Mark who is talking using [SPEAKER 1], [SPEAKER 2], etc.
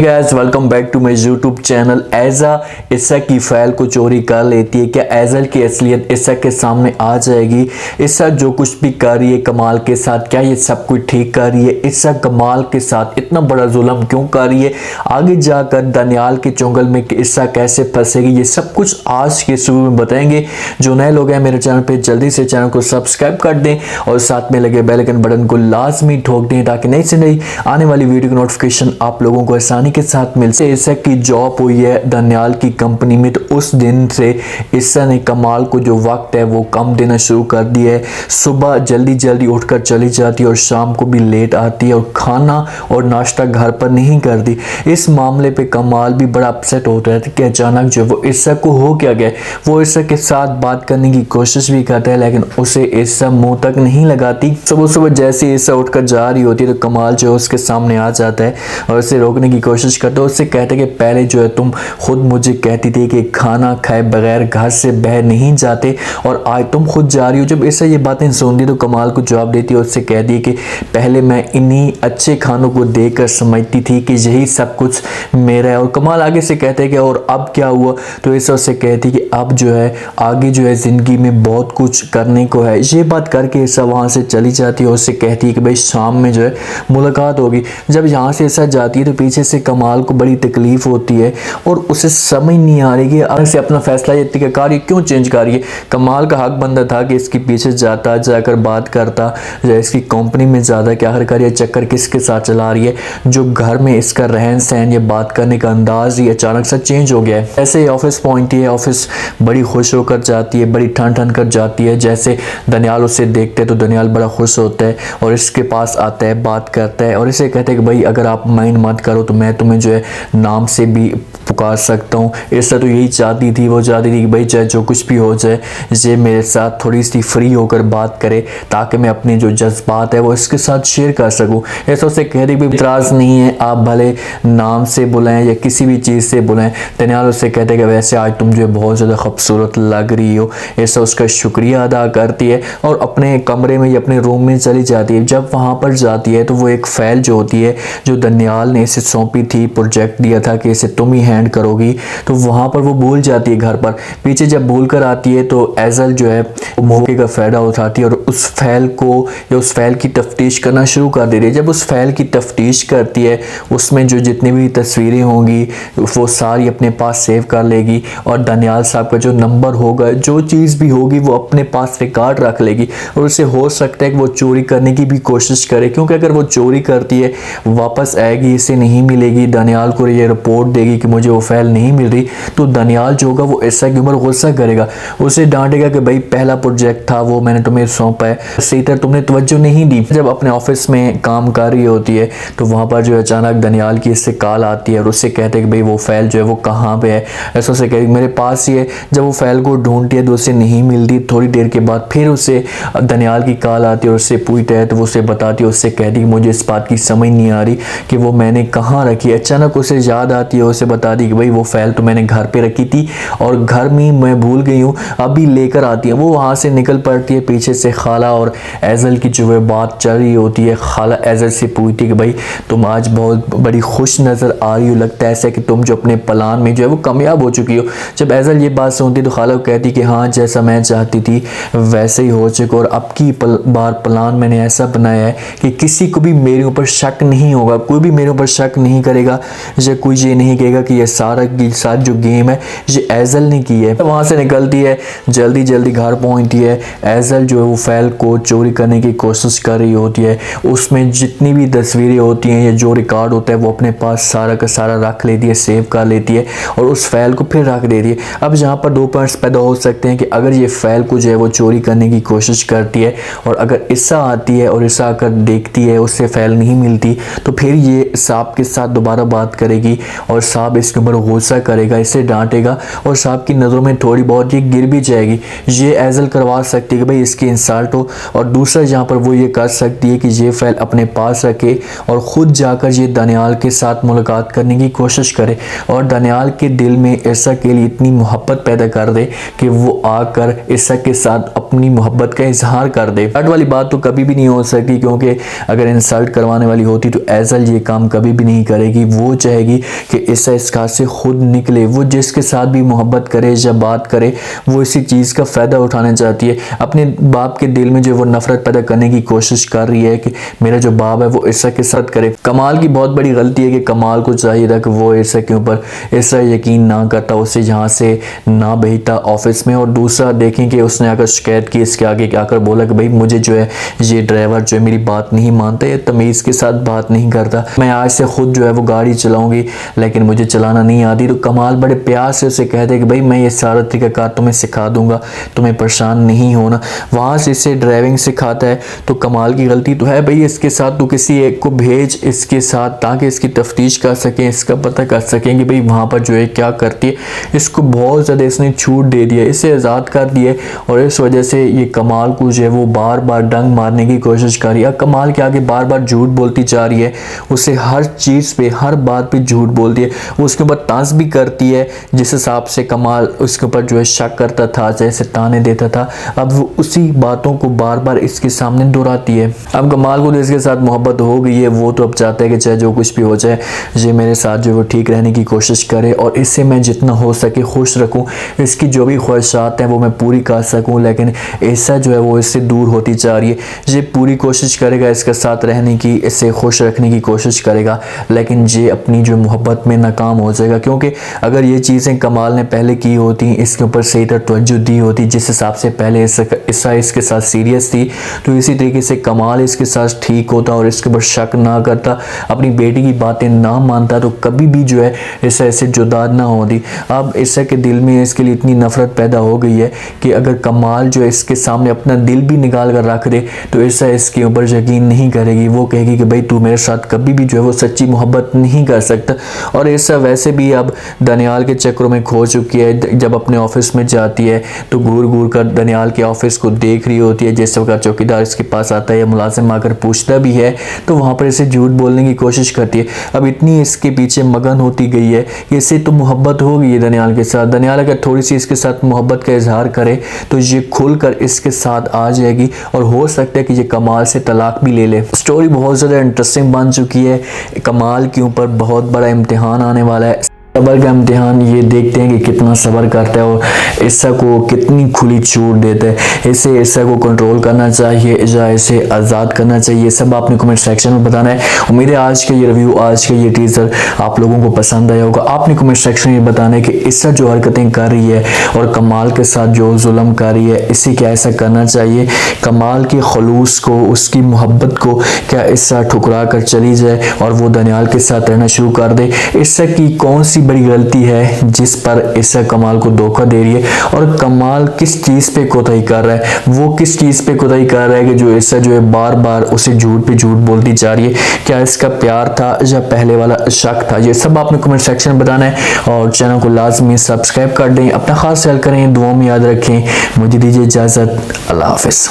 [SPEAKER 1] Guys welcome back to my YouTube channel. ऐज़ा ईसा की फाइल को चोरी कर लेती है। क्या ऐज़ल की असलियत ईसा के सामने आ जाएगी? ईसा जो कुछ भी कर रही है कमाल के साथ, क्या ये सब कुछ ठीक कर रही है? ईसा कमाल के साथ इतना बड़ा जुल्म क्यों कर रही है? आगे जाकर दनियाल के चुंगल में ईसा कैसे फंसेगी, ये सब कुछ आज के शुरू में बताएंगे। जो नए लोग हैं मेरे चैनल पे जल्दी से चैनल को सब्सक्राइब कर दें और साथ में लगे बेल आइकन बटन को लाजमी ठोक दें ताकि नई से नई आने वाली वीडियो की नोटिफिकेशन आप लोगों को आसानी के साथ मिल सके। ईसा की जॉब हुई है दनियाल की कंपनी में, तो उस दिन से ईसा ने कमाल को जो वक्त है वो कम देना शुरू कर दिया है। सुबह जल्दी जल्दी उठकर चली जाती है और शाम को भी लेट आती है और खाना और नाश्ता घर पर नहीं करती। इस मामले पे कमाल भी बड़ा अपसेट होता है कि अचानक जो वो ईसा को हो क्या गया। वो ईसा के साथ बात करने की कोशिश भी करता है लेकिन उसे ईसा मुंह तक नहीं लगाती। सुबह सुबह जैसे ईसा उठकर जा रही होती है तो कमाल जो है उसके सामने आ जाता है और उसे रोकने की कोशिश करता है। उससे कहते हैं कि पहले जो है तुम खुद मुझे कहती थी कि खाना खाए बगैर घर से बाहर नहीं जाते और आज तुम खुद जा रही हो। जब ईसा ये बातें सुनती तो कमाल को जवाब देती है, उससे कहती है कि पहले मैं इन्हीं अच्छे खानों को देखकर समझती थी कि यही सब कुछ मेरा है। और कमाल आगे से कहते हैं कि और अब क्या हुआ? तो ईसा उससे कहती है कि अब जो है आगे जो है ज़िंदगी में बहुत कुछ करने को है। ये बात करके ईसा वहाँ से चली जाती है और उससे कहती है कि भाई शाम में जो है मुलाकात होगी। जब यहाँ से ईसा जाती है तो पीछे से कमाल को बड़ी तकलीफ होती है और उसे समझ नहीं आ रही कि आगे से अपना फैसला ये तरीक़ाकार क्यों चेंज कर रही है। कमाल का हक बनता था कि इसके पीछे जाता जाकर बात करता या इसकी कंपनी में ज़्यादा कि आखिरकार ये चक्कर किसके साथ चला रही है। जो घर में इसका रहन सहन या बात करने का अंदाज ही अचानक से चेंज हो गया है। ऐसे ही ऑफिस पहुंचती है, ऑफिस बड़ी खुश होकर जाती है, बड़ी ठन ठन कर जाती है। जैसे दनियाल उसे देखते हैं तो दनियाल बड़ा खुश होता है और इसके पास आता है, बात करता है और इसे कहते हैं कि भाई अगर आप माइंड मत करो तो मैं तुम्हें जो है नाम से भी पुकार सकता हूँ। ईसा तो यही चाहती थी, वो चाहती थी कि भाई चाहे जो कुछ भी हो जाए ये मेरे साथ थोड़ी सी फ्री होकर बात करे ताकि मैं अपने जो जज्बात है वो इसके साथ शेयर कर सकूँ। ईसा उससे कहती कि इतराज़ नहीं है, आप भले नाम से बुलाएं या किसी भी चीज़ से बुलाएं। दनियाल उससे कहते कि वैसे आज तुम जो है बहुत ज़्यादा खूबसूरत लग रही हो। ईसा उसका शुक्रिया अदा करती है और अपने कमरे में या अपने रूम में चली जाती है। जब वहाँ पर जाती है तो वो एक फाइल जो होती है जो दनियाल ने इसे सौंपी थी, प्रोजेक्ट दिया था कि इसे तुम ही हैंड करोगी, तो वहाँ पर वो भूल जाती है घर पर। पीछे जब भूल कर आती है तो ऐज़ल जो है मौके का फ़ायदा उठाती है और उस फाइल को या उस फाइल की तफ्तीश करना शुरू कर देती है। जब उस फाइल की तफ्तीश करती है उसमें जो जितनी भी तस्वीरें होंगी वो सारी अपने पास सेव कर लेगी और दनियाल साहब का जो नंबर होगा, जो चीज़ भी होगी वो अपने पास रिकॉर्ड रख लेगी और उसे हो सकता है कि वो चोरी करने की भी कोशिश करे, क्योंकि अगर वो चोरी करती है वापस आएगी, इसे नहीं मिलेगी, दनियाल को ये रिपोर्ट देगी कि मुझे वो फाइल नहीं मिल रही, तो दनियाल जो होगा वो ईसा के ऊपर गुस्सा करेगा, उसे डांटेगा कि भाई पहला प्रोजेक्ट था वो मैंने तुम्हें सौंपा है, सही तरह तुमने तवज्जो नहीं दी। जब अपने ऑफिस में काम कर रही होती है तो वहाँ पर जो अचानक दनियाल की इससे कॉल आती है और उससे कहते हैं कि भाई वो फाइल जो है वो कहाँ पे है। ऐसा उसे कहते मेरे पास ही है। जब वो फाइल को ढूंढती है तो उसे नहीं मिलती। थोड़ी देर के बाद फिर उसे दनियाल की कॉल आती है और उससे पूछता है तो वो उसे बताती है, उससे कहती है मुझे इस बात की समझ नहीं आ रही कि वो मैंने कहाँ रखी। अचानक उसे याद आती है, उसे बता दी कि भाई वो फाइल तो मैंने घर पे रखी थी और घर में मैं भूल गई हूँ, अभी लेकर आती है। वो वहाँ से निकल पड़ती है। पीछे से खाला और ऐज़ल की जो है बात चल रही होती है। खाला ऐज़ल से पूछती है कि भाई तुम आज बहुत बड़ी खुश नज़र आ रही हो, लगता है ऐसा कि तुम जो अपने प्लान में जो है वो कामयाब हो चुकी हो। जब ऐज़ल ये बात सुनती तो खाला को कहती कि हाँ जैसा मैं चाहती थी वैसे ही हो चुका और अब की बार प्लान मैंने ऐसा बनाया है कि किसी को भी मेरे ऊपर शक नहीं होगा, कोई भी मेरे ऊपर शक नहीं करेगा, या कोई ये नहीं कहेगा कि ये सारा की सारी जो गेम है ये ऐज़ल ने की है। वहाँ से निकलती है, जल्दी जल्दी घर पहुँचती है। ऐज़ल जो है वो फाइल को चोरी करने की कोशिश कर रही होती है। उसमें जितनी भी तस्वीरें होती हैं या जो रिकॉर्ड होता है वो अपने पास सारा का सारा रख लेती है, सेव कर लेती है और उस फाइल को फिर रख देती है। अब यहाँ पर दो पॉइंट्स पैदा हो सकते हैं कि अगर ये फाइल को जो है वो चोरी करने की कोशिश करती है और अगर ईसा आती है और ईसा आकर देखती है उससे फाइल नहीं मिलती तो फिर ये साहब के साथ दोबारा बात करेगी और साहब इसके ऊपर गुस्सा करेगा, इसे डांटेगा और साहब की नज़रों में थोड़ी बहुत ये गिर भी जाएगी। ये एजल करवा सकती है कि भाई इसकी इंसल्ट हो, और दूसरा जहाँ पर वो ये कर सकती है कि ये फाइल अपने पास रखे और ख़ुद जाकर ये दानियाल के साथ मुलाकात करने की कोशिश करे और दानियाल के दिल में ईसा के लिए इतनी मोहब्बत पैदा कर दे कि वो आकर ईसा के साथ अपनी मोहब्बत का इजहार कर दे। इंसल्ट वाली बात तो कभी भी नहीं हो सकती, क्योंकि अगर इंसल्ट करवाने वाली होती तो एजल ये काम कभी भी नहीं करेगी। वो चाहेगी कि ईसा इस घर से खुद निकले। वो जिसके साथ भी मोहब्बत करे या बात करे वो इसी चीज़ का फ़ायदा उठाना चाहती है। अपने बाप के दिल में जो वो नफरत पैदा करने की कोशिश कर रही है कि मेरा जो बाप है वो ईसा के साथ करे। कमाल की बहुत बड़ी गलती है कि कमाल को चाहिए था कि वो ईसा के ऊपर ईसा यकीन ना करता, उसे यहाँ से ना भेजता ऑफिस में। और दूसरा देखें कि उसने आकर शिकायत की, इसके आगे आकर बोला कि भाई मुझे जो है ये ड्राइवर जो है मेरी बात नहीं मानता, ये तमीज़ के साथ बात नहीं करता, मैं आज से खुद जो है वो गाड़ी चलाऊंगी लेकिन मुझे चलाना नहीं आती। तो कमाल बड़े प्यार से उसे कहते कि भाई मैं ये सारा तरीक़ाकार तुम्हें सिखा दूंगा, तुम्हें परेशान नहीं होना। वहाँ से इसे ड्राइविंग सिखाता है। तो कमाल की गलती तो है भाई, इसके साथ तो किसी एक को भेज इसके साथ ताकि इसकी तफ्तीश कर सकें, इसका पता कर सकें कि भाई वहाँ पर जो है क्या करती है। इसको बहुत ज़्यादा इसने छूट दे दिया, इसे आज़ाद कर दिया और इस वजह से ये कमाल को जो है वो बार बार डंग मारने की कोशिश कर रही है। कमाल के आगे बार बार झूठ बोलती जा रही है, उसे हर चीज़ पे हर बात पे झूठ बोलती है। वो उसके ऊपर तांस भी करती है, जिस हिसाब से कमाल उसके ऊपर जो है शक करता था, जैसे ताने देता था, अब वो उसी बातों को बार बार इसके सामने दोहराती है। अब कमाल को तो इसके साथ मोहब्बत हो गई है, वो तो अब चाहता है कि चाहे जो कुछ भी हो जाए ये मेरे साथ जो वो ठीक रहने की कोशिश करे और इससे मैं जितना हो सके खुश रखूं, इसकी जो भी ख्वाहिशात हैं वो मैं पूरी कर सकूं। लेकिन ऐसा जो है वो इससे दूर होती जा रही है। ये पूरी कोशिश करेगा इसके साथ रहने की, इससे खुश रखने की कोशिश करेगा, लेकिन ये अपनी जो मोहब्बत में नाकाम हो जाएगा। क्योंकि अगर ये चीज़ें कमाल ने पहले की होती, इसके ऊपर सही तरह तवज्जो दी होती, जिस हिसाब से पहले ईसा इसके साथ सीरियस थी, तो इसी तरीके से कमाल इसके साथ ठीक होता और इसके ऊपर शक ना करता, अपनी बेटी की बातें ना मानता, तो कभी भी जो है ईसा इससे जुदा ना होती। अब ईसा के दिल में इसके लिए इतनी नफरत पैदा हो गई है कि अगर कमाल जो है इसके सामने अपना दिल भी निकाल कर रख दे तो ईसा इसके ऊपर यकीन नहीं करेगी। वो कहेगी कि भाई तू मेरे साथ कभी भी जो है वो सच्ची मोहब्बत नहीं कर सकता। और ईसा वैसे भी अब दानियाल के चक्करों में खो चुकी है। जब अपने ऑफिस में जाती है तो घूर घूर कर दानियाल के ऑफिस को देख रही होती है। जिस वक्त चौकीदार इसके पास आता है या मुलाजिम आकर पूछता भी है तो वहाँ पर इसे झूठ बोलने की कोशिश करती है। अब इतनी इसके पीछे मगन होती गई है कि इससे तो मोहब्बत हो गई है दानियाल के साथ। दानियाल अगर थोड़ी सी इसके साथ मोहब्बत का इजहार करे तो ये खुलकर इसके साथ आ जाएगी और हो सकता है कि ये कमाल से तलाक भी ले ले। स्टोरी बहुत ज़्यादा इंटरेस्टिंग बन चुकी है। कमाल के ऊपर बहुत बड़ा इम्तिहान आने वाला है, सबर का इम्तिहान। ये देखते हैं कि कितना सबर करता है और ईसा को कितनी खुली छूट देता है। इसे ईसा को कंट्रोल करना चाहिए या इसे आज़ाद करना चाहिए, ये सब आपने कमेंट सेक्शन में बताना है। उम्मीद है आज का ये रिव्यू, आज का ये टीजर आप लोगों को पसंद आया होगा। आपने कमेंट सेक्शन में बताना है कि ईसा जो हरकतें कर रही है और कमाल के साथ जो जुल्म कर रही है, इसे क्या ऐसा करना चाहिए? कमाल के खलूस को, उसकी मोहब्बत को क्या ईसा ठुकरा कर चली जाए और वो दानियाल के साथ रहना शुरू कर दे? ईसा की कौन सी बड़ी गलती है जिस पर ईसा कमाल को धोखा दे रही है और कमाल किस चीज पे कोताही कर रहा है? वो किस चीज पे कोताही कर रहा है कि जो ईसा जो है बार बार उसे झूठ पे झूठ बोलती जा रही है? क्या इसका प्यार था या पहले वाला शक था? ये सब आपने कमेंट सेक्शन में बताना है और चैनल को लाजमी सब्सक्राइब कर दें। अपना खास ख्याल करें, दुआ में याद रखें। मुझे दीजिए इजाजत, अल्लाह हाफिज।